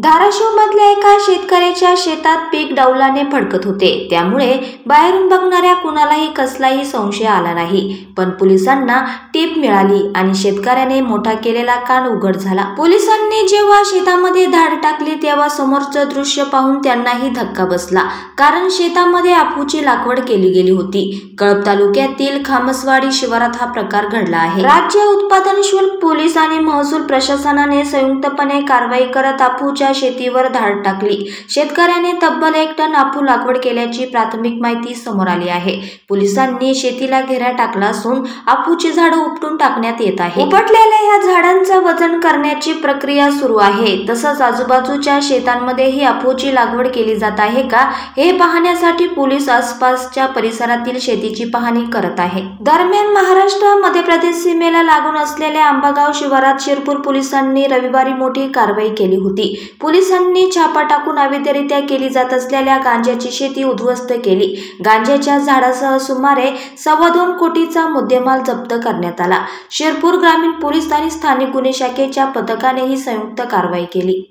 धाराशिवमधल्या एका शेतकऱ्याच्या शेतात पीक डावलाने फडकत होते, त्यामुळे बाहेरून बघणाऱ्या कुणालाही कसलाही संशय आला नाही। पण पोलिसांना टीप मिळाली आणि शेतकऱ्याने मोठा केलेला कान उघड झाला। पोलिसांनी जेव्हा शेतामध्ये धाड टाकली तेव्हा समोरचं दृश्य पाहून त्यांनाही धक्का बसला, कारण शेतामध्ये अफूची लागवड केली गेली होती। कळंब तालुक्यातील खामसवाडी शिवारात हा प्रकार घडला आहे। राज्य उत्पादन शुल्क, पोलीस आणि महसूल प्रशासनाने संयुक्तपणे कारवाई करत अफूच्या शेतीवर धाड टाकली। शेतकऱ्याने तब्बल 1 टन अफू लागवड केल्याची प्राथमिक माहिती समोर आली आहे। पोलिसांनी शेतीला घेरा टाकला असून अफूची झाडं उपटून टाकण्यात येत आहे। उपटलेल्या या झाडांचं वजन करण्याची प्रक्रिया सुरू आहे। तसंच आजूबाजूच्या शेतांमध्ये ही अफूची लागवड केली जात आहे का हे पाहण्यासाठी पोलीस आसपासच्या परिसरातील शेतीची पाहणी करत आहे। दरम्यान महाराष्ट्र मध्य प्रदेश सीमेला लागून असलेल्या आंबागाव शिवारात शिरपूर पोलिसांनी रविवारी मोठी कारवाई केली होती। पोलिसांनी छापा टाकून अवैधरित्या केली जात असलेल्या गांजाची शेती उद्ध्वस्त केली। गांजाच्या झाडासह सुमारे 2.25 कोटीचा मुद्देमाल जप्त करण्यात आला। शिरपूर ग्रामीण पोलीस आणि स्थानिक गुन्हे शाखेच्या पथकाने ही संयुक्त कारवाई केली।